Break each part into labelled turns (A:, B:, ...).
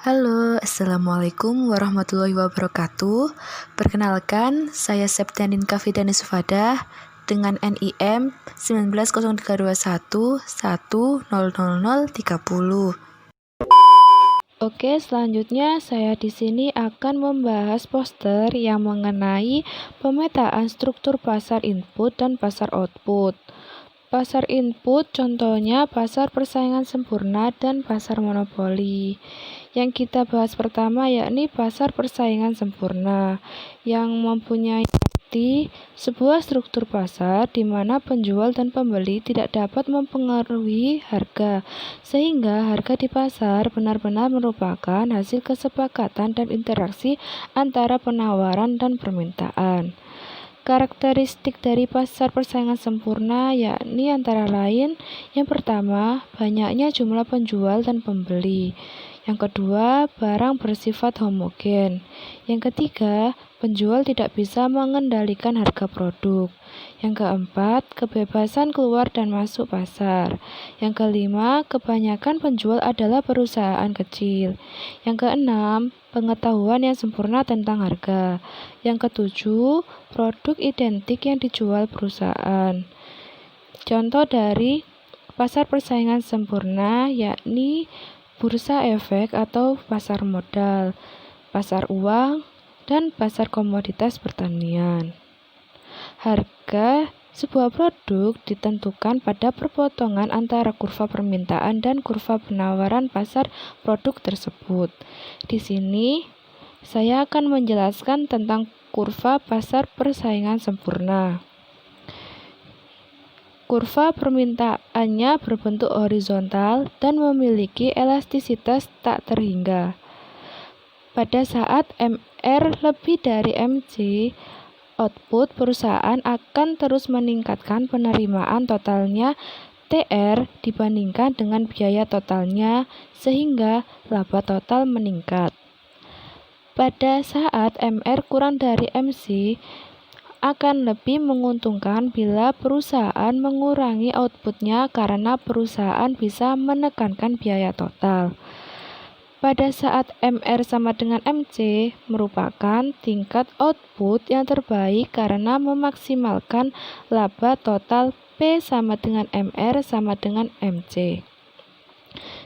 A: Halo, Assalamualaikum warahmatullahi wabarakatuh. Perkenalkan, saya Septianin Kafidani Sufadah dengan NIM 190321100030. Oke, selanjutnya saya di sini akan membahas poster yang mengenai pemetaan struktur pasar input dan pasar output. Pasar input contohnya pasar persaingan sempurna dan pasar monopoli. Yang kita bahas pertama yakni pasar persaingan sempurna, yang mempunyai arti sebuah struktur pasar di mana penjual dan pembeli tidak dapat mempengaruhi harga, sehingga harga di pasar benar-benar merupakan hasil kesepakatan dan interaksi antara penawaran dan permintaan. Karakteristik dari pasar persaingan sempurna yakni antara lain, yang pertama, banyaknya jumlah penjual dan pembeli. Yang kedua, barang bersifat homogen. Yang ketiga, penjual tidak bisa mengendalikan harga produk. Yang keempat, kebebasan keluar dan masuk pasar. Yang kelima, kebanyakan penjual adalah perusahaan kecil. Yang keenam, pengetahuan yang sempurna tentang harga. Yang ketujuh, produk identik yang dijual perusahaan. Contoh dari pasar persaingan sempurna yakni bursa efek atau pasar modal, pasar uang, dan pasar komoditas pertanian. Harga sebuah produk ditentukan pada perpotongan antara kurva permintaan dan kurva penawaran pasar produk tersebut. Di sini saya akan menjelaskan tentang kurva pasar persaingan sempurna. Kurva permintaannya berbentuk horizontal dan memiliki elastisitas tak terhingga. Pada saat MR lebih dari MC, output perusahaan akan terus meningkatkan penerimaan totalnya TR dibandingkan dengan biaya totalnya, sehingga laba total meningkat. Pada saat MR kurang dari MC, akan lebih menguntungkan bila perusahaan mengurangi outputnya karena perusahaan bisa menekankan biaya total. Pada saat MR sama dengan MC, merupakan tingkat output yang terbaik karena memaksimalkan laba total P sama dengan MR sama dengan MC.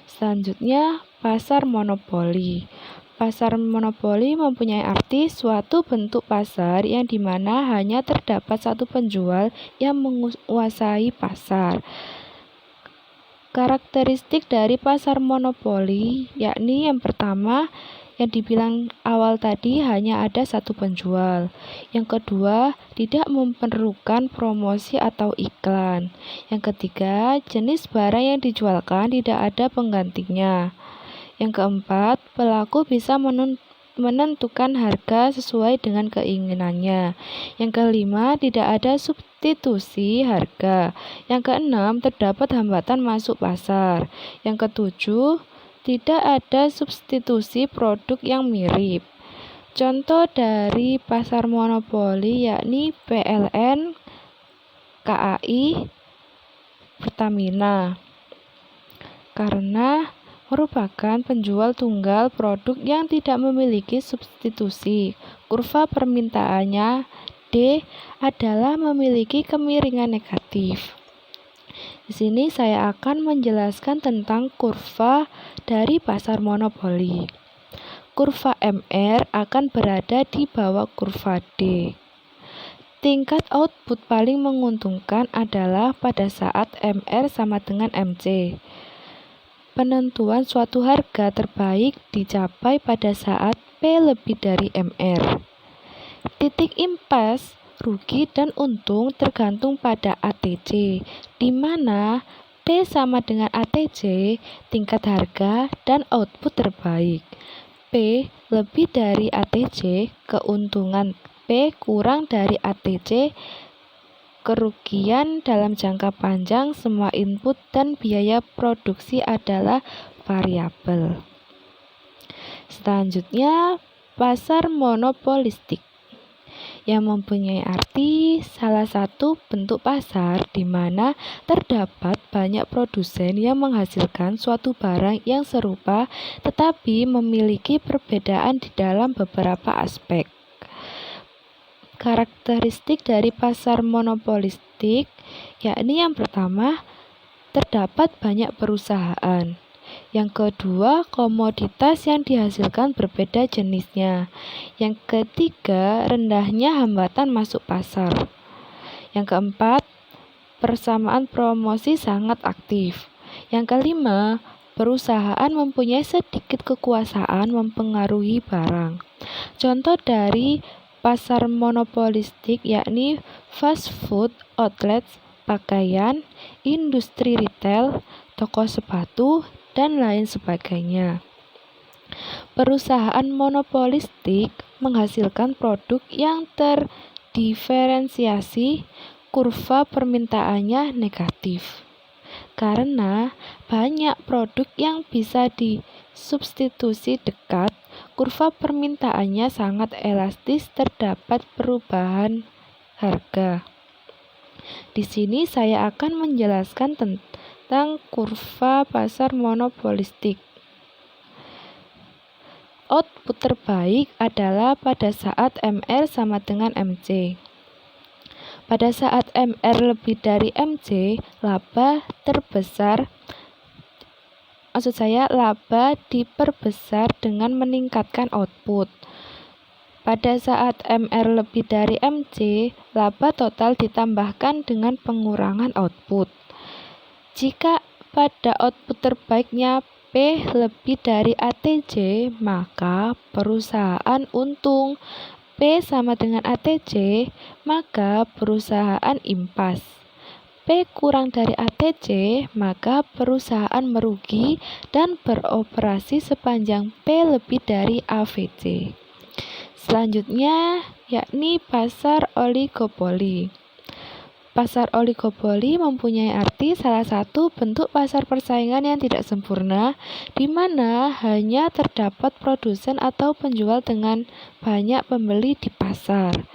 A: Selanjutnya, pasar monopoli. Pasar monopoli mempunyai arti suatu bentuk pasar yang dimana hanya terdapat satu penjual yang menguasai pasar. Karakteristik dari pasar monopoli yakni yang pertama, yang dibilang awal tadi hanya ada satu penjual. Yang kedua, tidak memerlukan promosi atau iklan. Yang ketiga, jenis barang yang dijualkan tidak ada penggantinya. Yang keempat, pelaku bisa menentukan harga sesuai dengan keinginannya. Yang kelima, tidak ada substitusi harga. Yang keenam, terdapat hambatan masuk pasar. Yang ketujuh, tidak ada substitusi produk yang mirip. Contoh dari pasar monopoli yakni PLN, KAI, Pertamina. Karena merupakan penjual tunggal produk yang tidak memiliki substitusi. Kurva permintaannya D adalah memiliki kemiringan negatif. Di sini saya akan menjelaskan tentang kurva dari pasar monopoli. Kurva MR akan berada di bawah kurva D. Tingkat output paling menguntungkan adalah pada saat MR sama dengan MC. Penentuan suatu harga terbaik dicapai pada saat P lebih dari MR. Titik impas, rugi dan untung tergantung pada ATC, di mana P sama dengan ATC, tingkat harga dan output terbaik. P lebih dari ATC, keuntungan P kurang dari ATC, kerugian dalam jangka panjang. Semua input dan biaya produksi adalah variabel. Selanjutnya, pasar monopolistik. yang mempunyai arti salah satu bentuk pasar di mana terdapat banyak produsen yang menghasilkan suatu barang yang serupa tetapi memiliki perbedaan di dalam beberapa aspek. Karakteristik dari pasar monopolistik yakni yang pertama, terdapat banyak perusahaan. Yang kedua, komoditas yang dihasilkan berbeda jenisnya. Yang ketiga, rendahnya hambatan masuk pasar. Yang keempat, persamaan promosi sangat aktif. Yang kelima, perusahaan mempunyai sedikit kekuasaan mempengaruhi barang. Contoh dari pasar monopolistik yakni fast food outlets, pakaian, industri retail, toko sepatu, dan lain sebagainya. Perusahaan monopolistik menghasilkan produk yang terdiferensiasi, kurva permintaannya negatif. Karena banyak produk yang bisa disubstitusi dekat, kurva permintaannya sangat elastis, terdapat perubahan harga. Di sini saya akan menjelaskan tentang kurva pasar monopolistik. Output terbaik adalah pada saat MR sama dengan MC. Pada saat MR lebih dari MC, laba diperbesar dengan meningkatkan output. Pada saat MR lebih dari MC, laba total ditambahkan dengan pengurangan output. Jika pada output terbaiknya P lebih dari ATJ, maka perusahaan untung. P sama dengan ATJ, maka perusahaan impas. P kurang dari ATJ, maka perusahaan merugi dan beroperasi sepanjang P lebih dari AVC. Selanjutnya, yakni pasar oligopoli. Pasar oligopoli mempunyai arti salah satu bentuk pasar persaingan yang tidak sempurna, di mana hanya terdapat produsen atau penjual dengan banyak pembeli di pasar.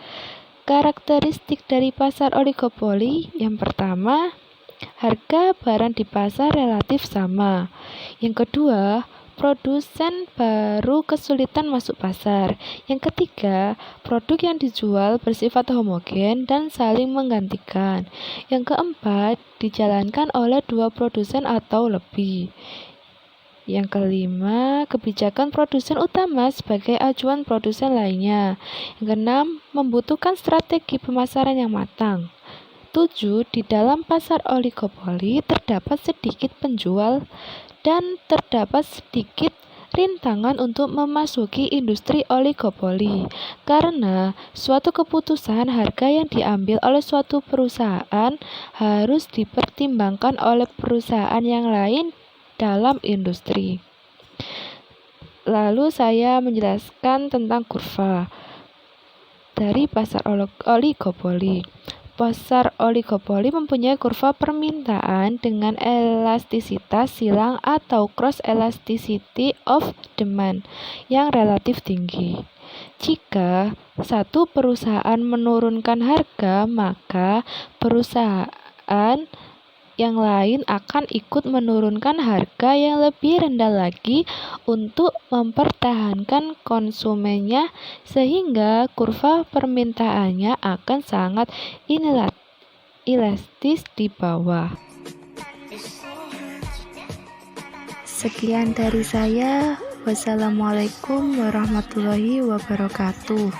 A: Karakteristik dari pasar oligopoli, yang pertama, harga barang di pasar relatif sama. Yang kedua, produsen baru kesulitan masuk pasar. Yang ketiga, produk yang dijual bersifat homogen dan saling menggantikan. Yang keempat, dijalankan oleh dua produsen atau lebih. Yang kelima, kebijakan produsen utama sebagai acuan produsen lainnya. Yang keenam, membutuhkan strategi pemasaran yang matang. 7. Di dalam pasar oligopoli terdapat sedikit penjual dan terdapat sedikit rintangan untuk memasuki industri oligopoli, karena suatu keputusan harga yang diambil oleh suatu perusahaan harus dipertimbangkan oleh perusahaan yang lain dalam industri. Lalu saya menjelaskan tentang kurva dari pasar oligopoli. Pasar oligopoli mempunyai kurva permintaan dengan elastisitas silang atau cross elasticity of demand yang relatif tinggi. Jika satu perusahaan menurunkan harga, maka perusahaan yang lain akan ikut menurunkan harga yang lebih rendah lagi untuk mempertahankan konsumennya, sehingga kurva permintaannya akan sangat inelastis di bawah. Sekian dari saya. Wassalamualaikum warahmatullahi wabarakatuh.